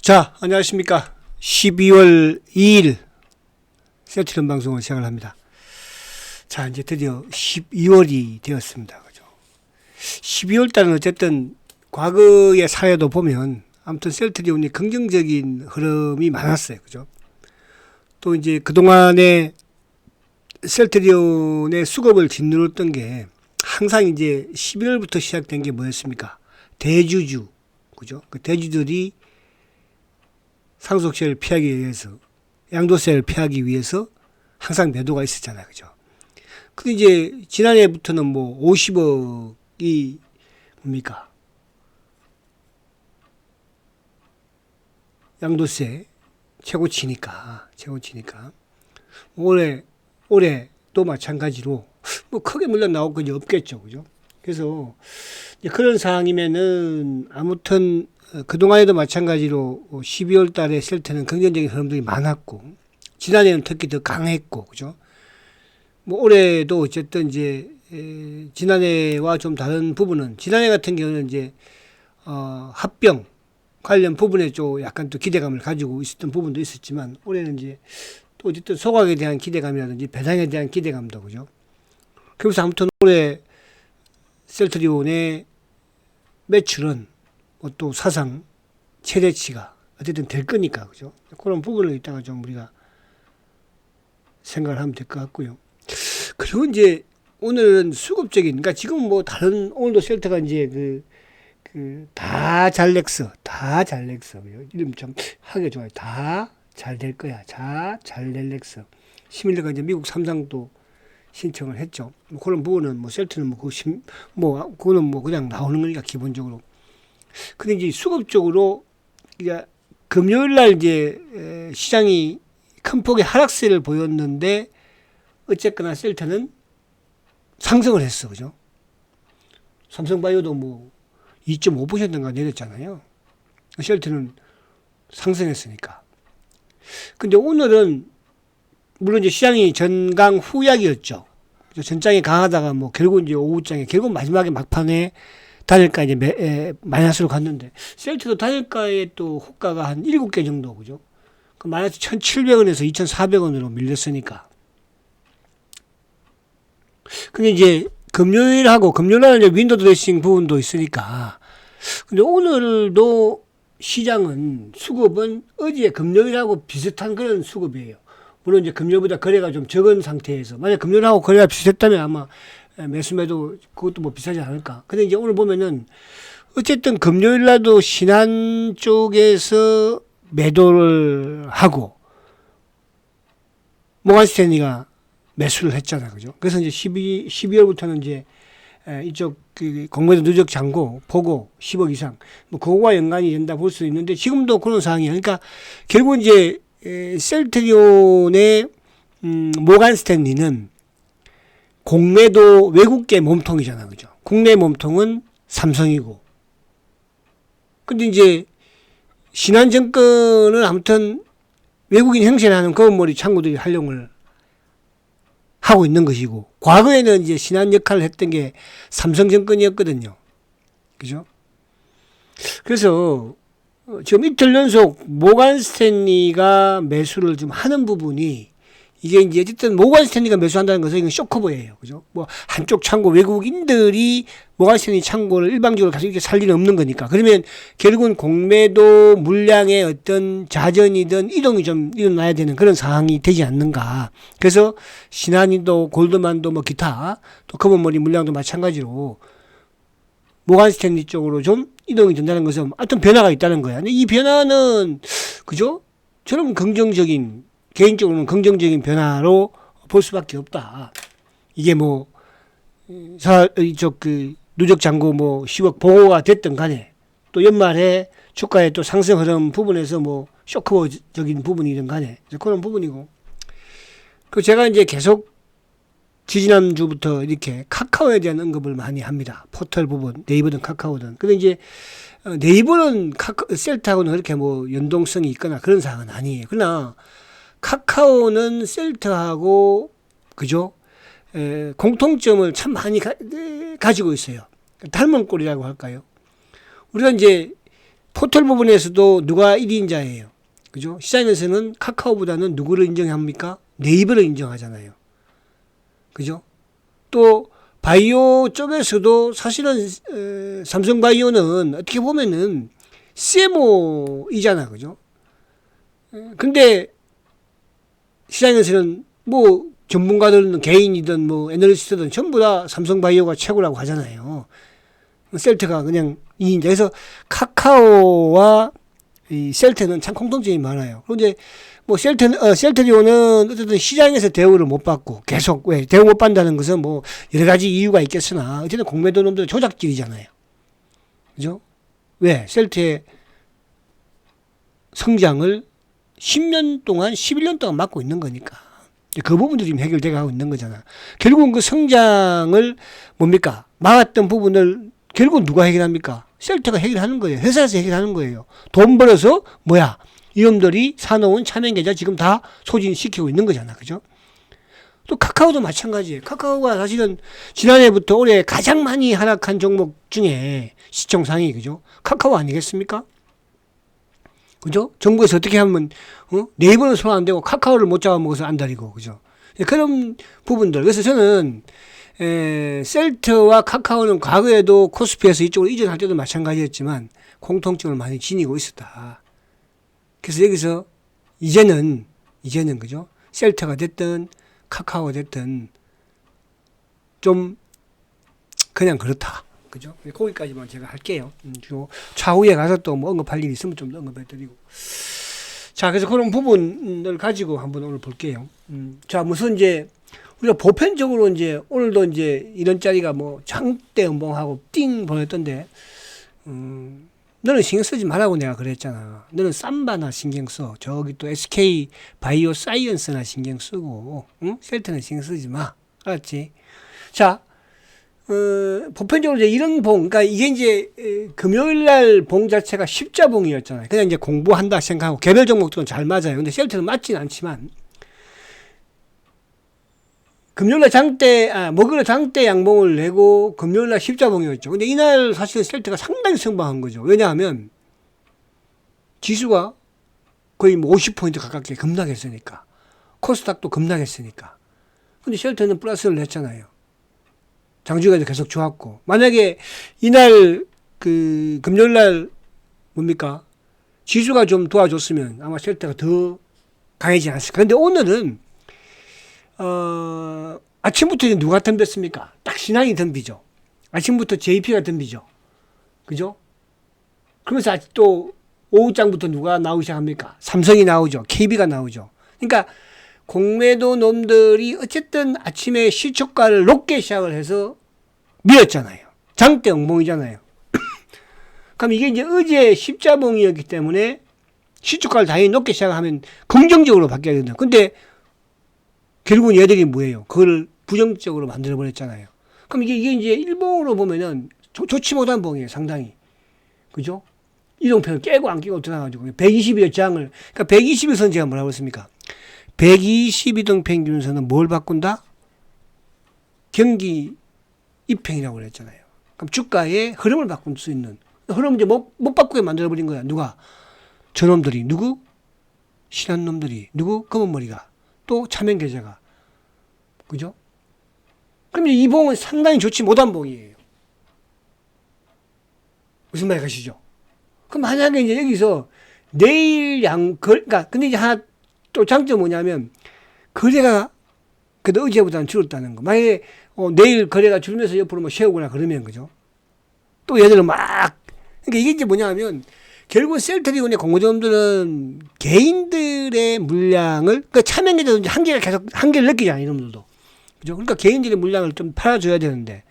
자, 안녕하십니까. 12월 2일 세트런 방송을 시작을 합니다. 자, 이제 드디어 12월이 되었습니다. 그죠? 12월 달은 어쨌든 과거의 사회도 보면 아무튼 셀트리온이 긍정적인 흐름이 많았어요. 그죠? 또 이제 그동안에 셀트리온의 수급을 짓누렀던 게 항상 이제 12월부터 시작된 게 뭐였습니까? 대주주. 그죠? 그 대주들이 상속세를 피하기 위해서, 양도세를 피하기 위해서 항상 매도가 있었잖아요. 그죠? 근데 이제 지난해부터는 뭐 50억이 뭡니까? 양도세 최고치니까. 올해도 마찬가지로 뭐 크게 물론 나올 건 없겠죠. 그죠? 그래서 그런 상황이면은 아무튼 그동안에도 마찬가지로 12월 달에 셀트는 긍정적인 흐름들이 많았고, 지난해는 특히 더 강했고, 그죠? 뭐 올해도 어쨌든 이제, 지난해와 좀 다른 부분은, 지난해 같은 경우는 이제, 합병 관련 부분에 좀 약간 또 기대감을 가지고 있었던 부분도 있었지만, 올해는 이제 또 어쨌든 소각에 대한 기대감이라든지 배당에 대한 기대감도, 그죠? 그래서 아무튼 올해 셀트리온의 매출은 또 사상 최대치가 어쨌든 될 거니까, 그죠? 그런 부분을 이따가 좀 우리가 생각을 하면 될 것 같고요. 그리고 이제 오늘은 수급적인, 그러니까 지금 뭐 다른, 오늘도 셀트가 이제 다 잘 넥서. 이름 좀 하기가 좋아요. 다 잘 될 거야. 잘 될 넥서. 시밀러가 이제 미국 삼성도 신청을 했죠. 뭐 그런 부분은 뭐 셀트는 그거는 뭐 그냥 나오는 거니까 기본적으로. 근데 이제 수급적으로 이제 금요일 날 이제 시장이 큰 폭의 하락세를 보였는데 어쨌거나 셀트는 상승을 했어. 그죠? 삼성바이오도 뭐 2.5%인가 내렸잖아요. 셀트는 상승했으니까. 근데 오늘은 물론 이제 시장이 전강 후약이었죠. 전장이 강하다가 뭐 결국 이제 오후장에 결국 마지막에 막판에 단일가 이제 마이너스로 갔는데, 셀트도 단일가의 또 호가가 한 7개 정도, 그죠? 그 마이너스 1,700원에서 2,400원으로 밀렸으니까. 근데 이제 금요일날은 이제 윈도우 드레싱 부분도 있으니까. 근데 오늘도 시장은 수급은 어제 금요일하고 비슷한 그런 수급이에요. 물론 이제 금요일보다 거래가 좀 적은 상태에서, 만약 금요일하고 거래가 비슷했다면 아마 매수매도 그것도 뭐 비싸지 않을까. 근데 이제 오늘 보면은 어쨌든 금요일 날도 신한 쪽에서 매도를 하고 모간 스탠리가 매수를 했잖아요. 그죠? 그래서 이제 12월부터는 이제 이쪽 공매도 누적 잔고 보고 10억 이상 뭐 그거와 연관이 된다 볼 수 있는데, 지금도 그런 상황이에요. 그러니까 결국 이제 셀트리온의 모간 스탠리는 공매도 외국계 몸통이잖아. 그죠? 국내 몸통은 삼성이고. 근데 이제 신한증권은 아무튼 외국인 행세하는 검은머리 창구들이 활용을 하고 있는 것이고, 과거에는 이제 신한 역할을 했던 게 삼성증권이었거든요. 그죠? 그래서 지금 이틀 연속 모간 스탠리가 매수를 좀 하는 부분이, 이게 이제 어쨌든 모간 스탠리가 매수한다는 것은 이건 쇼커버예요. 그죠? 뭐 한쪽 창고 외국인들이 모간 스탠리 창고를 일방적으로 가서 이렇게 살 일은 없는 거니까. 그러면 결국은 공매도 물량의 어떤 자전이든 이동이 좀 일어나야 되는 그런 상황이 되지 않는가. 그래서 신한이도 골드만도 뭐 기타 또 검은머리 물량도 마찬가지로 모간 스탠리 쪽으로 좀 이동이 된다는 것은 어떤 변화가 있다는 거야. 근데 이 변화는, 그죠? 저는 개인적으로는 긍정적인 변화로 볼 수밖에 없다. 이게 뭐, 누적 잔고 뭐 10억 보고가 됐든 간에, 또 연말에 주가의 또 상승 흐름 부분에서 뭐 쇼크적인 부분이든 간에, 그런 부분이고. 그 제가 이제 계속 지지난주부터 이렇게 카카오에 대한 언급을 많이 합니다. 포털 부분, 네이버든 카카오든. 근데 이제 네이버는 셀트하고는 그렇게 뭐 연동성이 있거나 그런 사항은 아니에요. 그러나 카카오는 셀트하고, 그죠? 공통점을 참 많이 가지고 있어요. 닮은 꼴이라고 할까요? 우리가 이제 포털 부분에서도 누가 1위인자예요. 그죠? 시장에서는 카카오보다는 누구를 인정합니까? 네이버를 인정하잖아요. 그죠? 또 바이오 쪽에서도 사실은 삼성바이오는 어떻게 보면은 CMO이잖아. 그죠? 근데 시장에서는 뭐 전문가들은 개인이든 뭐 애널리스트든 전부 다 삼성바이오가 최고라고 하잖아요. 셀트가 그냥 2인자. 그래서 카카오와 이 셀트는 참 공통점이 많아요. 그런데 뭐 셀트리온은 어쨌든 시장에서 대우를 못 받고 계속 왜 대우 못 받는다는 것은 뭐 여러 가지 이유가 있겠으나 어쨌든 공매도 놈들 조작질이잖아요. 그죠? 왜 셀트의 성장을 10년 동안 11년 동안 막고 있는 거니까 그 부분도 지금 해결돼 가고 있는 거잖아. 결국은 그 성장을 뭡니까? 막았던 부분을 결국 누가 해결합니까? 셀트가 해결하는 거예요. 회사에서 해결하는 거예요. 돈 벌어서 뭐야? 이놈들이 사놓은 차명계좌 지금 다 소진시키고 있는 거잖아. 그죠? 또 카카오도 마찬가지예요. 카카오가 사실은 지난해부터 올해 가장 많이 하락한 종목 중에 시총 상위, 그죠? 카카오 아니겠습니까? 그죠? 정부에서 어떻게 하면, 네이버는 손 안 대고 카카오를 못 잡아먹어서 안달이고, 그죠? 그런 부분들. 그래서 저는, 셀트와 카카오는 과거에도 코스피에서 이쪽으로 이전할 때도 마찬가지였지만 공통점을 많이 지니고 있었다. 그래서 여기서 이제는 그죠? 셀트가 됐든 카카오가 됐든 좀 그냥 그렇다. 그죠? 거기까지만 제가 할게요. 차후에 가서 또 뭐 언급할 일이 있으면 좀 더 언급해드리고. 자, 그래서 그런 부분을 가지고 한번 오늘 볼게요. 자, 무슨 이제 우리가 보편적으로 이제 오늘도 이제 이런 자리가 뭐 장대 음봉하고 띵 보냈던데, 너는 신경 쓰지 말라고 내가 그랬잖아. 너는 삼바나 신경 써. 저기 또 SK 바이오 사이언스나 신경 쓰고, 응? 셀트는 신경 쓰지 마. 알았지? 자, 보편적으로 이제 이런 봉, 그러니까 이게 이제 금요일 날 봉 자체가 십자봉이었잖아요. 그냥 이제 공부한다 생각하고 개별 종목들은 잘 맞아요. 근데 셀트는 맞진 않지만, 금요일날 목요일날 장대 양봉을 내고 금요일날 십자봉이었죠. 근데 이날 사실은 셀트가 상당히 성방한 거죠. 왜냐하면 지수가 거의 뭐 50포인트 가깝게 급락했으니까. 코스닥도 급락했으니까. 근데 셀트는 플러스를 냈잖아요. 장주가 계속 좋았고. 만약에 이날 금요일날 뭡니까? 지수가 좀 도와줬으면 아마 셀트가 더 강해지지 않았을까. 근데 오늘은 아침부터 누가 덤볐습니까? 딱 신한이 덤비죠. 아침부터 JP가 덤비죠. 그죠? 그러면서 또 오후장부터 누가 나오기 시작합니까? 삼성이 나오죠. KB가 나오죠. 그러니까 공매도 놈들이 어쨌든 아침에 시초가를 높게 시작을 해서 밀었잖아요. 장대 엉봉이잖아요. 그럼 이게 이제 어제 십자봉이었기 때문에 시초가를 당연히 높게 시작하면 긍정적으로 바뀌어야 된다. 근데 결국은 얘들이 뭐예요? 그걸 부정적으로 만들어버렸잖아요. 그럼 이게 이제 일봉으로 보면은 좋지 못한 봉이에요, 상당히. 그죠? 이동평을 깨고 안 깨고 들어가가지고 120여 장을, 그러니까 120에서는 제가 뭐라고 했습니까? 122등 평균선은 뭘 바꾼다? 경기 입행이라고 그랬잖아요. 그럼 주가의 흐름을 바꿀 수 있는, 흐름을 이제 못 바꾸게 만들어버린 거야. 누가? 저놈들이. 누구? 실한 놈들이. 누구? 검은머리가. 또 차명 계좌가. 그죠? 그럼 이 봉은 상당히 좋지 못한 봉이에요. 무슨 말 가시죠? 그럼 만약에 이제 여기서 내일 그러니까 근데 이제 하나 또 장점이 뭐냐면 거래가 그래도 어제보다는 줄었다는 거. 만약에 내일 거래가 줄면서 옆으로 뭐 세우거나 그러면 그죠? 또 얘들은 막 그러니까 이게 이제 뭐냐면 결국 셀트리온의 공모점들은 개인들의 물량을, 그 차명계좌도 이제 한계를 느끼잖아요, 이놈들도. 그죠? 그러니까 개인들의 물량을 좀 팔아줘야 되는데,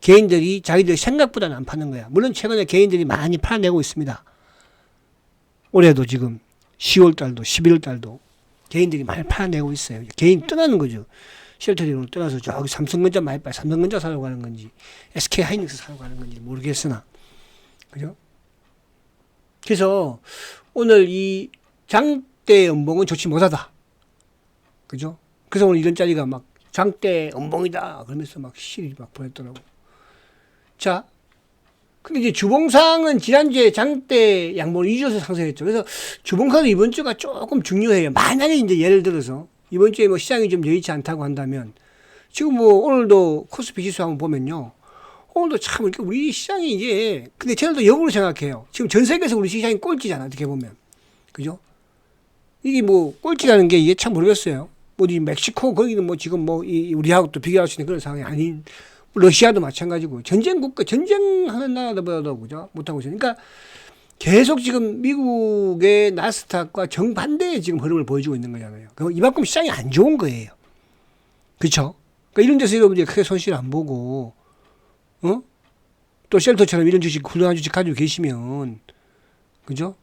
개인들이 자기들 생각보다는 안 파는 거야. 물론 최근에 개인들이 많이 팔아내고 있습니다. 올해도 지금 10월 달도, 11월 달도 개인들이 많이 팔아내고 있어요. 개인 떠나는 거죠. 셀트리온을 떠나서 저기 삼성전자 많이 팔, 삼성전자 사러 가는 건지, SK 하이닉스 사러 가는 건지 모르겠으나. 그죠? 그래서 오늘 이 장대 연봉은 좋지 못하다. 그죠? 그래서 오늘 이런 자리가 막 장대 연봉이다 그러면서 막 시리 막 보냈더라고. 자, 근데 이제 주봉상은 지난주에 장대 양봉을 이어서 상승했죠. 그래서 주봉상도 이번 주가 조금 중요해요. 만약에 이제 예를 들어서 이번 주에 뭐 시장이 좀 여의치 않다고 한다면 지금 뭐 오늘도 코스피 지수 한번 보면요. 오늘도 참 이렇게 우리 시장이 이게 근데 저는 또 역으로 생각해요. 지금 전 세계에서 우리 시장이 꼴찌잖아. 어떻게 보면. 그죠? 이게 뭐 꼴찌라는 게 이게 참 모르겠어요. 어디 멕시코 거기는 뭐 지금 뭐 우리하고 또 비교할 수 있는 그런 상황이 아닌 러시아도 마찬가지고 전쟁 국가 전쟁하는 나라보다도 그죠 못하고 있어요. 그러니까 계속 지금 미국의 나스닥과 정반대의 지금 흐름을 보여주고 있는 거잖아요. 그럼 이만큼 시장이 안 좋은 거예요. 그렇죠? 그러니까 이런 데서 여러분들이 크게 손실 안 보고 또 쉘터처럼 이런 주식 훌륭한 주식 가지고 계시면 그죠?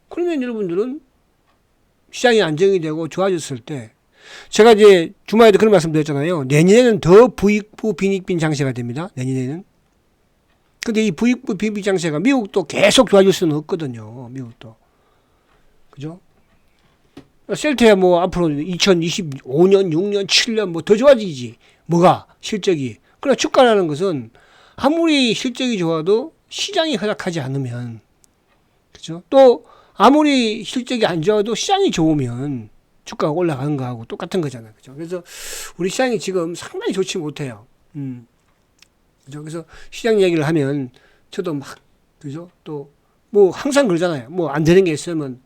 그러면 여러분들은 시장이 안정이 되고 좋아졌을 때 제가 이제 주말에도 그런 말씀 드렸잖아요. 내년에는 더 부익부 빈익빈 장세가 됩니다. 내년에는. 근데 이 부익부 빈익빈 장세가 미국도 계속 좋아질 수는 없거든요. 미국도. 그죠? 셀트야 뭐 앞으로 2025년, 6년, 7년 뭐 더 좋아지지. 뭐가? 실적이. 그러나 주가라는 것은 아무리 실적이 좋아도 시장이 허락하지 않으면 그죠? 또 아무리 실적이 안 좋아도 시장이 좋으면 주가가 올라가는 거하고 똑같은 거잖아요. 그죠? 그래서 우리 시장이 지금 상당히 좋지 못해요. 그죠? 그래서 시장 얘기를 하면 저도 막, 그죠? 또, 뭐 항상 그러잖아요. 뭐 안 되는 게 있으면,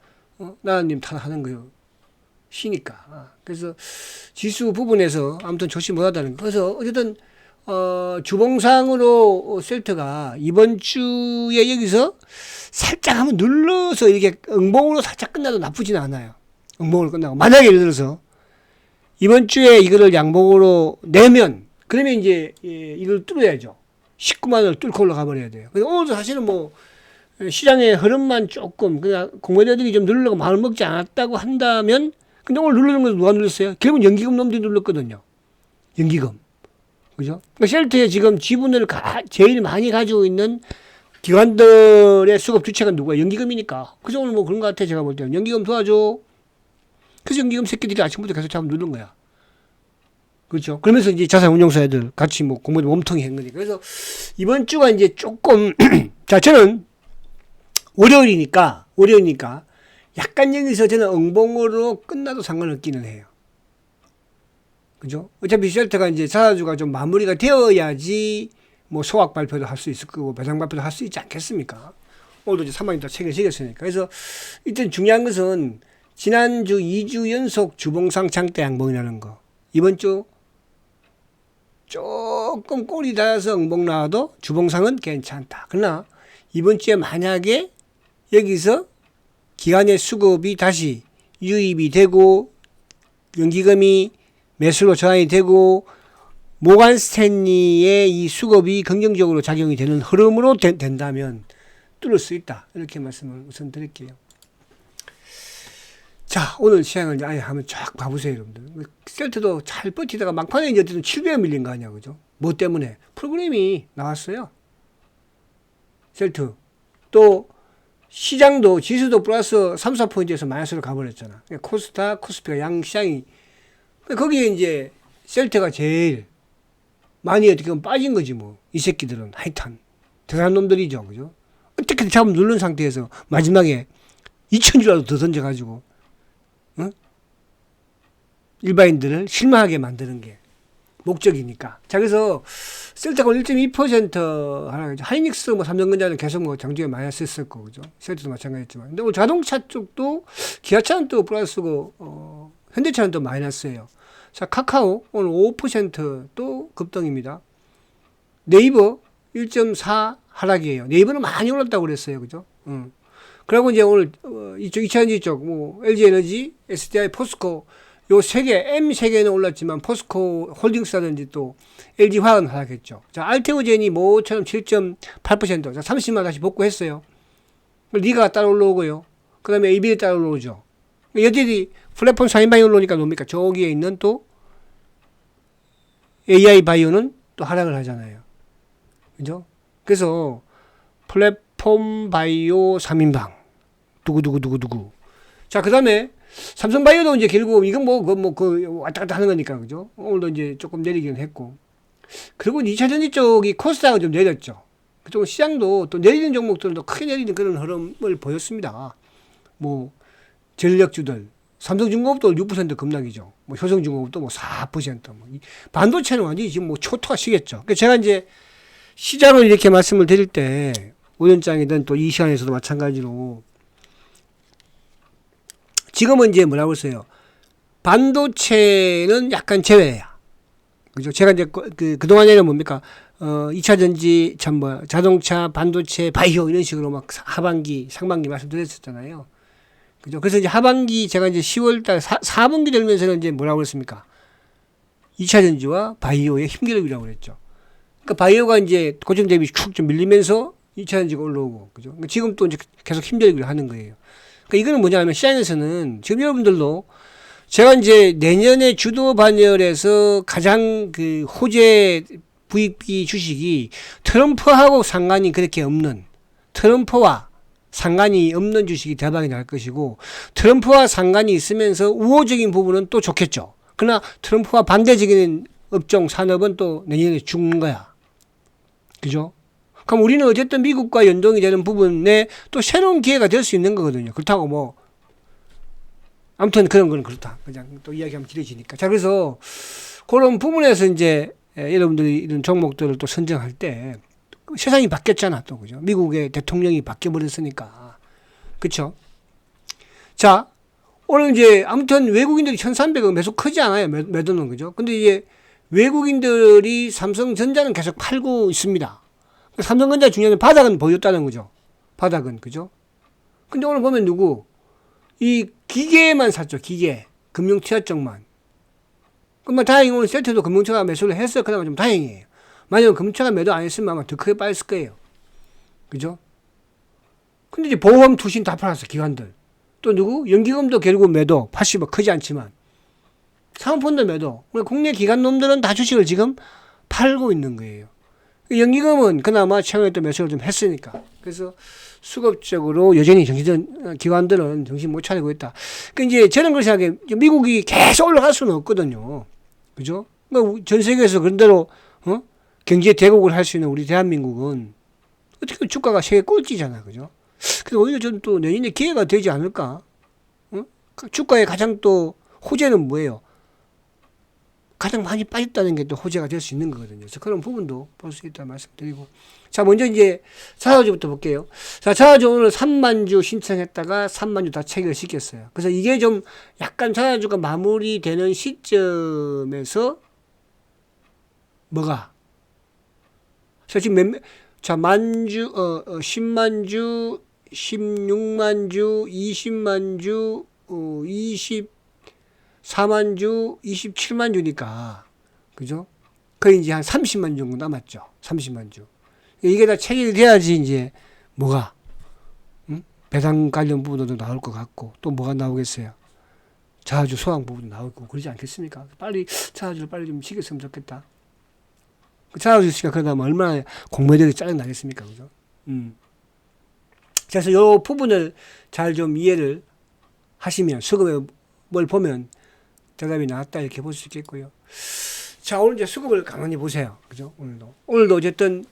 나님 탓하는 거요. 쉬니까. 그래서 지수 부분에서 아무튼 조심 못하다는 거. 그래서 어쨌든, 주봉상으로 셀트가 이번 주에 여기서 살짝 한번 눌러서 이렇게 응봉으로 살짝 끝나도 나쁘지는 않아요. 응봉으로 끝나고. 만약에 예를 들어서 이번 주에 이거를 양봉으로 내면 그러면 이제 이걸 뚫어야죠. 19만 원을 뚫고 올라가 버려야 돼요. 그래서 오늘도 사실은 뭐 시장의 흐름만 조금 그냥 공매도들이 좀 누르려고 마음을 먹지 않았다고 한다면 근데 오늘 누르는 건 누가 눌렀어요? 결국은 연기금 놈들이 눌렀거든요. 연기금. 그죠? 그러니까 쉘터에 지금 지분을 제일 많이 가지고 있는 기관들의 수급 주체가 누구야? 연기금이니까. 그래서 오늘 뭐 그런 것 같아, 제가 볼 때는. 연기금 도와줘. 그래서 연기금 새끼들이 아침부터 계속 잡아 누른 거야. 그렇죠? 그러면서 이제 자산운용사 애들 같이 뭐 공부도 몸통이 한 거니까. 그래서 이번 주가 이제 조금, 자, 저는 월요일이니까 약간 여기서 저는 응봉으로 끝나도 상관없기는 해요. 그죠? 어차피 쉘터가 이제 자사주가 좀 마무리가 되어야지 뭐 소각 발표도 할 수 있을 거고 배당 발표도 할 수 있지 않겠습니까? 오늘도 이제 3만이 다 책을 지겼으니까. 그래서 일단 중요한 것은 지난주 2주 연속 주봉상 장대 양봉이라는 거. 이번 주 조금 꼬리 닿아서 응봉 나와도 주봉상은 괜찮다. 그러나 이번 주에 만약에 여기서 기관의 수급이 다시 유입이 되고 연기금이 매수로 전환이 되고 모간 스탠리의 이 수급이 긍정적으로 작용이 되는 흐름으로 된다면 뚫을 수 있다. 이렇게 말씀을 우선 드릴게요. 자, 오늘 시장을 이제 아예 한번 쫙 봐보세요, 여러분들. 셀트도 잘 버티다가 막판에 이제 어쨌든 700에 밀린 거 아니야, 그죠? 뭐 때문에? 프로그램이 나왔어요. 셀트. 또, 시장도, 지수도 플러스 3, 4포인트에서 마이너스로 가버렸잖아. 코스닥, 코스피가 양시장이. 거기에 이제 셀트가 제일 많이 어떻게 보면 빠진 거지, 뭐. 이 새끼들은 하여튼. 대단한 놈들이죠, 그죠? 어떻게든 잡음 누른 상태에서 마지막에 2,000주라도 더 던져가지고, 응? 일반인들을 실망하게 만드는 게 목적이니까. 자, 그래서 셀트가 1.2% 하락했죠. 하이닉스 뭐 삼성전자는 계속 뭐 장중에 마이너스 했을 거고, 그죠? 셀트도 마찬가지였지만. 근데 오늘 자동차 쪽도 기아차는 또 플러스고, 현대차는 또 마이너스예요. 자, 카카오 오늘 5%또 급등입니다. 네이버 1.4 하락이에요. 네이버는 많이 올랐다고 그랬어요, 그죠? 그리고 이제 오늘 이쪽 2차전지 쪽, 뭐 LG에너지, SDI, 포스코 요 세 개, M 세 개는 올랐지만 포스코 홀딩스라든지 또 LG화학은 하락했죠. 자, 알테오젠이 모처럼 7.8%, 자 30만 다시 복구했어요. 리가 따라 올라오고요. 그 다음에 ABL 따라 올라오죠. 여기들이 플랫폼 4인방이 올라오니까 뭡니까? 저기에 있는 또 AI 바이오는 또 하락을 하잖아요. 그죠? 그래서 플랫폼 바이오 3인방 두구두구두구두구. 자, 그 다음에 삼성 바이오도 이제 결국 이건 왔다 갔다 하는 거니까, 그죠? 오늘도 이제 조금 내리기는 했고. 그리고 2차전지 쪽이 코스닥은 좀 내렸죠. 그쪽 시장도 또 내리는 종목들도 크게 내리는 그런 흐름을 보였습니다. 뭐 전력주들 삼성중공업도 6% 급락이죠. 뭐 효성중공업도 뭐 4%. 뭐 반도체는 완전히 지금 뭐 초토화시겠죠. 그러니까 제가 이제 시장을 이렇게 말씀을 드릴 때 오연장이든 또 이 시간에서도 마찬가지로 지금은 이제 뭐라고 했어요? 반도체는 약간 제외야. 그죠? 제가 이제 그동안에는 뭡니까? 2차 전지, 자동차, 반도체, 바이오 이런 식으로 막 하반기, 상반기 말씀드렸었잖아요. 그죠? 그래서 이제 하반기 제가 이제 10월달 4분기 되면서는 이제 뭐라고 그랬습니까? 2차 전지와 바이오의 힘겨루기라고 그랬죠. 그러니까 바이오가 이제 고점 대비 축 좀 밀리면서 2차 전지가 올라오고, 그죠? 그러니까 지금 또 이제 계속 힘겨루기를 하는 거예요. 그러니까 이거는 뭐냐면 시장에서는 지금 여러분들도 제가 이제 내년에 주도 반열에서 가장 그 호재 VP 주식이 트럼프하고 상관이 그렇게 없는, 트럼프와 상관이 없는 주식이 대박이 날 것이고, 트럼프와 상관이 있으면서 우호적인 부분은 또 좋겠죠. 그러나 트럼프와 반대적인 업종 산업은 또 내년에 죽는 거야. 그죠? 그럼 우리는 어쨌든 미국과 연동이 되는 부분에 또 새로운 기회가 될 수 있는 거거든요. 그렇다고 뭐 아무튼 그런 건 그렇다. 그냥 또 이야기하면 길어지니까. 자, 그래서 그런 부분에서 이제 여러분들이 이런 종목들을 또 선정할 때 세상이 바뀌었잖아, 또. 그죠? 미국의 대통령이 바뀌어버렸으니까. 그쵸? 자, 오늘 이제 아무튼 외국인들이 1,300억 매수 크지 않아요. 매도는. 그죠? 근데 이제 외국인들이 삼성전자는 계속 팔고 있습니다. 삼성전자 중요한 바닥은 보였다는 거죠. 바닥은. 그죠? 근데 오늘 보면 누구? 이 기계만 샀죠. 기계. 금융투자 쪽만. 그럼 다행히 오늘 세트도 금융투자가 매수를 했어요. 그나마 좀 다행이에요. 만약에 금융투자가 매도 안 했으면 아마 더 크게 빠졌을 거예요. 그죠? 근데 이제 보험, 투신 다 팔았어. 기관들. 또 누구? 연기금도 결국 매도. 80억 크지 않지만. 사모펀드 매도. 국내 기관 놈들은 다 주식을 지금 팔고 있는 거예요. 연기금은 그나마 최근에 또 매수를 좀 했으니까. 그래서 수급적으로 여전히 기관들은 정신 못 차리고 있다. 그러니까 이제 저는 그렇게 생각해요. 미국이 계속 올라갈 수는 없거든요. 그죠? 그러니까 전 세계에서 그런 대로, 경제 대국을 할 수 있는 우리 대한민국은 어떻게 주가가 세계 꼴찌잖아. 그죠? 그래서 오히려 저는 또 내년에 기회가 되지 않을까? 주가의 가장 또 호재는 뭐예요? 가장 많이 빠졌다는 게 또 호재가 될 수 있는 거거든요. 그래서 그런 부분도 볼 수 있다는 말씀드리고. 자, 먼저 이제 자사주부터 볼게요. 자, 자사주 오늘 3만 주 신청했다가 3만 주 다 체결시켰어요. 그래서 이게 좀 약간 자사주가 마무리되는 시점에서 뭐가? 자, 지금 만 주, 10만 주, 16만 주, 20만 주, 4만 주, 27만 주니까. 그죠? 거의 이제 한 30만 주 정도 남았죠. 30만 주. 이게 다 체결이 돼야지 이제 뭐가, 배당 관련 부분도 나올 것 같고, 또 뭐가 나오겠어요? 자사주 소황 부분도 나오고, 그러지 않겠습니까? 빨리, 자사주를 빨리 좀 시켰으면 좋겠다. 자사주 씨가 그러다 보면 얼마나 공매도가 짜증나겠습니까? 그죠? 그래서 요 부분을 잘 좀 이해를 하시면, 수급에 뭘 보면 대답이 나왔다 이렇게 볼 수 있겠고요. 자, 오늘 이제 수급을 가만히 보세요. 그죠? 오늘도 어쨌든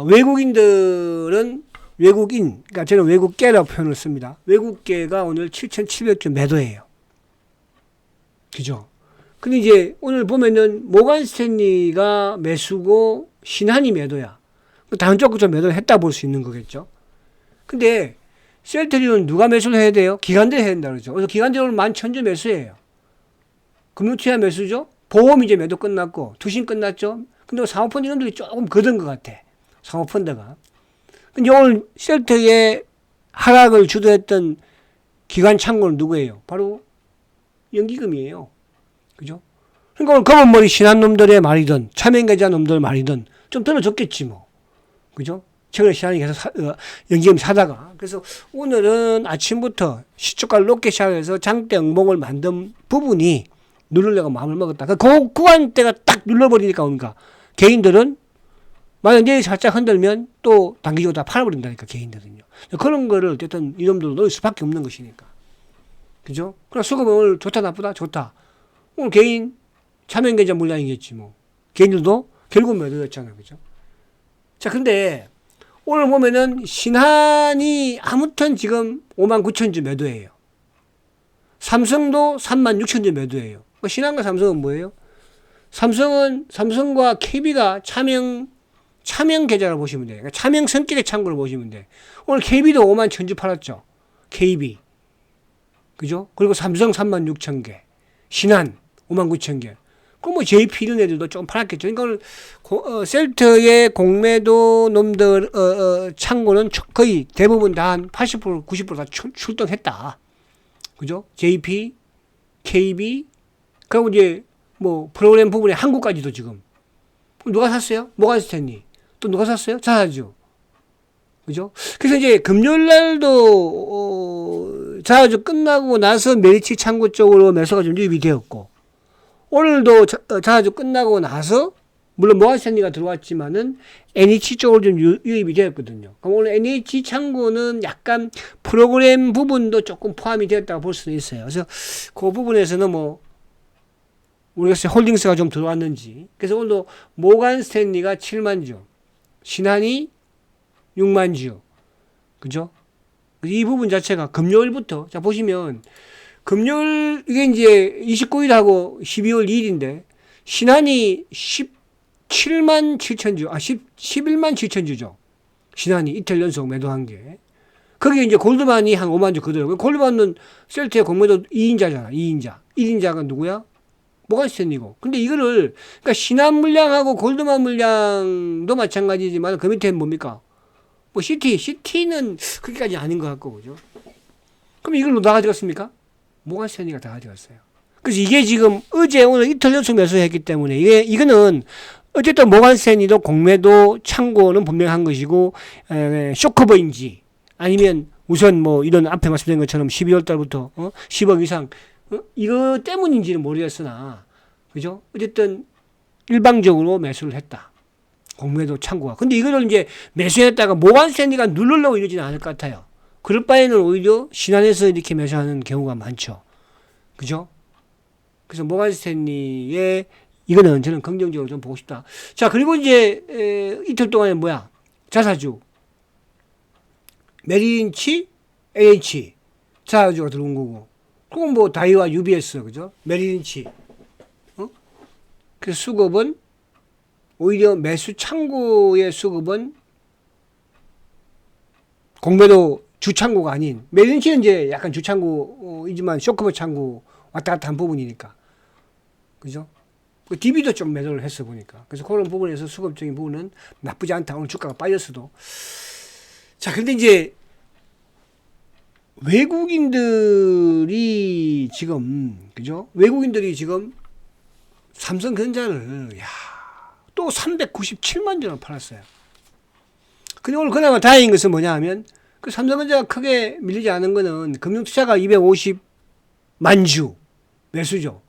외국인들은 그러니까 저는 외국계라고 표현을 씁니다. 외국계가 오늘 7,700주 매도예요. 그죠? 근데 이제 오늘 보면은 모간 스탠리가 매수고 신한이 매도야. 다른 쪽부터 매도를 했다 볼 수 있는 거겠죠. 근데 셀트리온 누가 매수를 해야 돼요? 기관들이 해야 된다 그러죠. 그래서 기관들이 오늘 11,000주 매수예요. 금융투자 매수죠. 보험 이제 매도 끝났고 투신 끝났죠. 근데 사모펀드 이런들이 조금 거둔 것 같아. 사모펀드가. 근데 오늘 셀트의 하락을 주도했던 기관 창고는 누구예요? 바로 연기금이에요. 그죠? 그러니까 오늘 검은머리 신한 놈들의 말이든 차명계좌 놈들 말이든 좀 들어줬겠지 뭐. 그죠? 최근에 시장이 계속 연기금 사다가. 그래서 오늘은 아침부터 시초가를 높게 시작해서 장대 응봉을 만든 부분이 누르려고 마음을 먹었다. 그 구간대가 딱 눌러버리니까 뭔가 개인들은 만약 내일 살짝 흔들면 또 단기적으로 다 팔아버린다니까 개인들은요. 그런 거를 어쨌든 이놈들도 넣을 수밖에 없는 것이니까. 그죠? 그럼 수급은 오늘 좋다 나쁘다? 좋다. 오늘 개인 차명계좌 물량이겠지 뭐. 개인들도 결국 매도였잖아. 그죠? 자, 근데 오늘 보면은 신한이 아무튼 지금 59,000주 매도예요. 삼성도 36,000주 매도예요. 신한과 삼성은 뭐예요? 삼성과 KB가 차명 계좌를 보시면 돼요. 그러니까 차명 성격의 창구를 보시면 돼. 오늘 KB도 51,000주 팔았죠. KB. 그죠? 그리고 삼성 36,000개. 신한 59,000개. 그럼 뭐 JP 이런 애들도 좀 팔았겠죠. 그러니까 오늘 셀트의 공매도 놈들 창고는 거의 대부분 다 한 80% 90%다 출동했다. 그죠? JP, KB, 그리고 이제 뭐 프로그램 부분에 한국까지도 지금. 누가 샀어요? 뭐가 샀니? 또 누가 샀어요? 자사주. 그죠? 그래서 이제 금요일 날도 자사주 끝나고 나서 메리츠 창고 쪽으로 매수가 좀 유입이 되었고, 오늘도 자사주 끝나고 나서 물론 모아센리가 들어왔지만은 NH 쪽으로 좀 유입이 되었거든요. 그럼 오늘 NH 창고는 약간 프로그램 부분도 조금 포함이 되었다고 볼 수도 있어요. 그래서 그 부분에서는 뭐 우리가 홀딩스가 좀 들어왔는지. 그래서 오늘도 모간 스탠리가 7만 주, 신한이 6만 주, 그죠? 이 부분 자체가 금요일부터, 자 보시면 금요일 이게 이제 29일하고 12월 2일인데 신한이 17만 7천 주, 11만 7천 주죠. 신한이 이틀 연속 매도한 게. 거기에 이제 골드만이 한 5만 주 그대로. 골드만은 셀트의 공매도 2인자잖아. 2인자. 1인자가 누구야? 모간스탠리고. 근데 이거를, 그러니까 신한 물량하고 골드만 물량도 마찬가지지만 그 밑에는 뭡니까? 뭐 CT는 그렇게까지 아닌 것 같고, 그죠? 그럼 이걸 누가 가져갔습니까? 모간스탠리가 다 가져갔어요. 그래서 이게 지금 어제 오늘 이틀 연속 매수했기 때문에 이거는 어쨌든 모간스탠리도 공매도 창고는 분명한 것이고, 쇼커버인지 아니면 우선 뭐 이런 앞에 말씀드린 것처럼 12월 달부터 10억 이상 이거 때문인지는 모르겠으나, 그죠? 어쨌든 일방적으로 매수를 했다. 공매도 창고가. 근데 이거를 이제 매수했다가 모간스탠리가 누르려고 이러지는 않을 것 같아요. 그럴 바에는 오히려 신한에서 이렇게 매수하는 경우가 많죠. 그죠? 그래서 모간스탠리의 이거는 저는 긍정적으로 좀 보고 싶다. 자, 그리고 이제 이틀 동안에 뭐야? 자사주. 메리린치, AH. 자사주가 들어온 거고. 그건 뭐 다이와 UBS, 그죠? 메리린치. 그 수급은 오히려 매수 창고의 수급은 공매도 주창고가 아닌, 메리린치는 이제 약간 주창고이지만 쇼커버 창고 왔다 갔다 한 부분이니까. 그죠? 그 DB도 좀 매도를 했어 보니까. 그래서 그런 부분에서 수급적인 부분은 나쁘지 않다. 오늘 주가가 빠졌어도. 자, 근데 이제 외국인들이 지금, 그죠? 외국인들이 지금 삼성전자를, 또 397만 주나 팔았어요. 근데 오늘 그나마 다행인 것은 뭐냐 하면, 그 삼성전자가 크게 밀리지 않은 거는 금융투자가 250만 주 매수죠.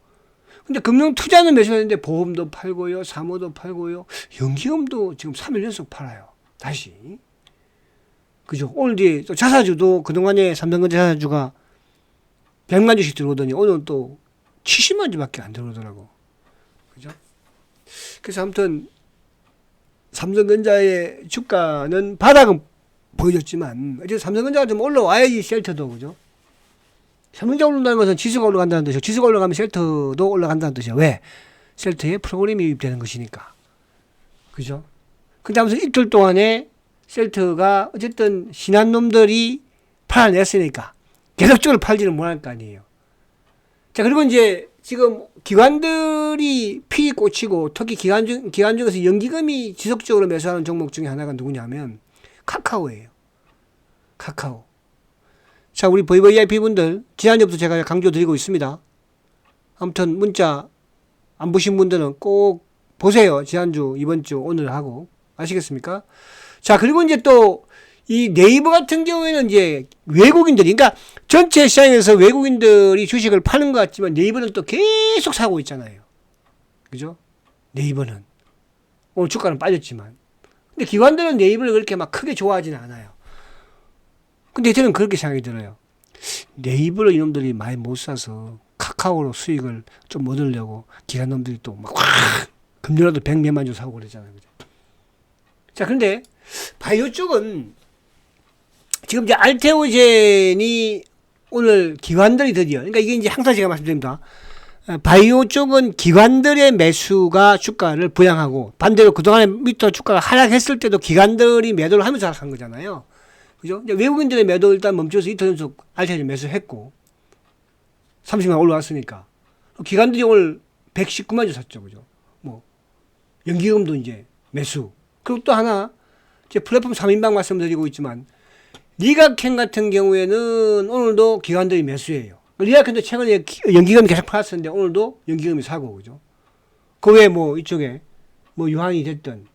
근데 금융투자는 매수했는데 보험도 팔고요, 사모도 팔고요, 연기금도 지금 3일 연속 팔아요. 다시. 그죠? 오늘 뒤에 또 자사주도 그동안에 삼성전자 자사주가 100만 주씩 들어오더니 오늘 또 70만 주밖에 안 들어오더라고. 그죠? 그래서 아무튼 삼성전자의 주가는 바닥은 보여줬지만 이제 삼성전자가 좀 올라와야지 셀트도, 그죠? 삼성전자 올라간다는 것은 지수가 올라간다는 뜻이죠. 지수가 올라가면 셀트도 올라간다는 뜻이죠. 왜? 셀트에 프로그램이 유입되는 것이니까. 그죠? 근데 아무튼 이틀 동안에 셀트가 어쨌든 신한 놈들이 팔아냈으니까 계속적으로 팔지는 못할 거 아니에요. 자, 그리고 이제 지금 기관들이 피 꽂히고 특히 기관 중에서 연기금이 지속적으로 매수하는 종목 중에 하나가 누구냐면 카카오예요. 카카오. 자, 우리 VVIP 분들 지난주부터 제가 강조드리고 있습니다. 아무튼 문자 안 보신 분들은 꼭 보세요. 지난주, 이번주, 오늘 하고. 아시겠습니까? 자, 그리고 이제 또 이 네이버 같은 경우에는 이제 외국인들이, 그러니까 전체 시장에서 외국인들이 주식을 파는 것 같지만 네이버는 또 계속 사고 있잖아요. 그죠? 네이버는. 오늘 주가는 빠졌지만. 근데 기관들은 네이버를 그렇게 막 크게 좋아하지는 않아요. 근데 저는 그렇게 생각이 들어요. 네이버를 이놈들이 많이 못 사서 카카오로 수익을 좀 얻으려고 기관놈들이 또 막 금요일에도 100몇만 주 사고 그러잖아요. 그죠? 자, 그런데 바이오 쪽은 지금 이제 알테오젠이 오늘 기관들이 드디어, 그러니까 이게 이제 항상 제가 말씀드립니다. 바이오 쪽은 기관들의 매수가 주가를 부양하고, 반대로 그동안에 밑으로 주가가 하락했을 때도 기관들이 매도를 하면서 하락한 거잖아요. 그죠? 이제 외국인들의 매도 일단 멈춰서 이틀 연속 알테오젠 매수했고, 30만 올라왔으니까. 기관들이 오늘 119만 주 샀죠. 그죠? 뭐, 연기금도 이제 매수. 그리고 또 하나, 제 플랫폼 3인방 말씀드리고 있지만, 리가켄 같은 경우에는 오늘도 기관들이 매수해요. 리가켄도 최근에 연기금이 계속 팔았었는데 오늘도 연기금이 사고, 그죠? 그 외에 뭐 이쪽에 뭐 유한이 됐든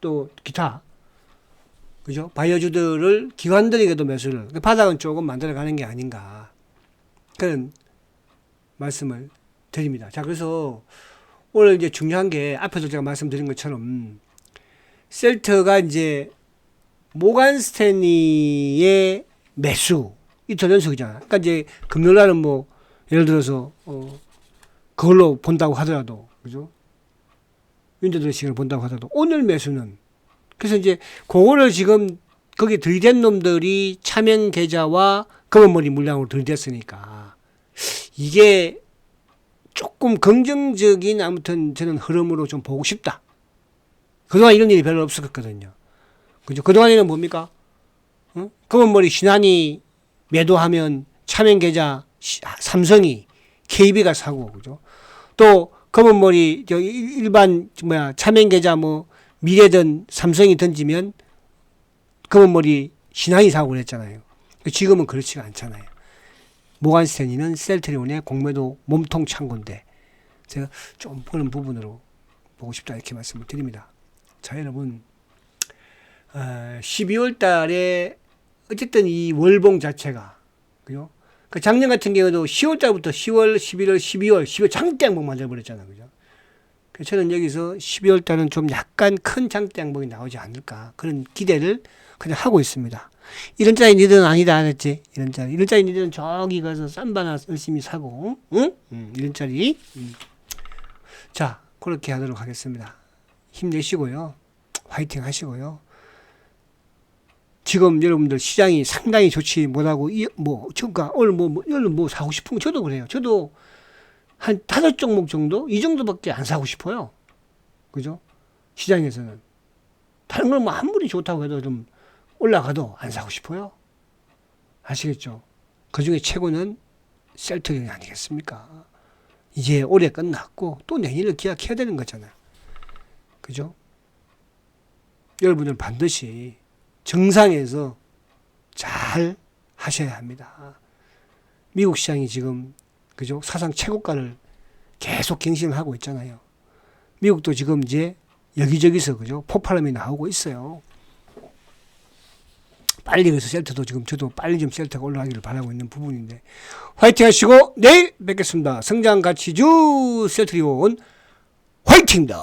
또 기타, 그죠? 바이오주들을 기관들에게도 매수를, 바닥은 조금 만들어가는 게 아닌가. 그런 말씀을 드립니다. 자, 그래서 오늘 이제 중요한 게 앞에서 제가 말씀드린 것처럼 셀트가 이제 모간 스탠리의 매수 이틀 연속이잖아. 그러니까 이제 금요일 날은 뭐 예를 들어서 그걸로 본다고 하더라도, 그죠? 윈도드레싱을 본다고 하더라도 오늘 매수는, 그래서 이제 그거를 지금 거기 들이댄 놈들이 차명 계좌와 검은머리 물량으로 들이댔으니까 이게 조금 긍정적인 아무튼 저는 흐름으로 좀 보고 싶다. 그동안 이런 일이 별로 없었거든요. 그죠? 그동안에는 뭡니까? 검은머리 신한이 매도하면 차명계좌 삼성이 KB가 사고, 그죠? 또 검은머리 일반 차명계좌 뭐 미래든 삼성이 던지면 검은머리 신한이 사고 그랬잖아요. 지금은 그렇지가 않잖아요. 모간 스탠리는 셀트리온의 공매도 몸통 창고인데 제가 좀 그런 부분으로 보고 싶다 이렇게 말씀을 드립니다. 자, 여러분, 12월 달에 어쨌든 이 월봉 자체가, 그죠? 그 작년 같은 경우도 10월 달부터 10월, 11월, 12월 장대 양봉 만들어버렸잖아요. 그죠? 그래서 저는 여기서 12월 달은 좀 약간 큰 장대 양봉이 나오지 않을까. 그런 기대를 그냥 하고 있습니다. 이런 짜리 니들은 아니다, 알았지? 이런 짜리 니들은 저기 가서 쌈바나 열심히 사고, 응? 이런 짜리. 자, 그렇게 하도록 하겠습니다. 힘내시고요. 화이팅 하시고요. 지금 여러분들 시장이 상당히 좋지 못하고, 그러니까 오늘 뭐 사고 싶은 거 저도 그래요. 저도 한 5종목 정도? 이 정도밖에 안 사고 싶어요. 그죠? 시장에서는. 다른 건 뭐 아무리 좋다고 해도 좀 올라가도 안 사고 싶어요. 아시겠죠? 그 중에 최고는 셀트리온 아니겠습니까? 이제 올해 끝났고, 또 내년을 기약해야 되는 거잖아요. 그죠? 여러분들 반드시 정상에서 잘 하셔야 합니다. 미국 시장이 지금, 그죠? 사상 최고가를 계속 갱신을 하고 있잖아요. 미국도 지금 이제 여기저기서, 그죠? 폭발음이 나오고 있어요. 빨리 그래서 셀트도 지금 저도 빨리 좀 셀트가 올라가기를 바라고 있는 부분인데, 화이팅 하시고 내일 뵙겠습니다. 성장가치주 셀트리온 화이팅다!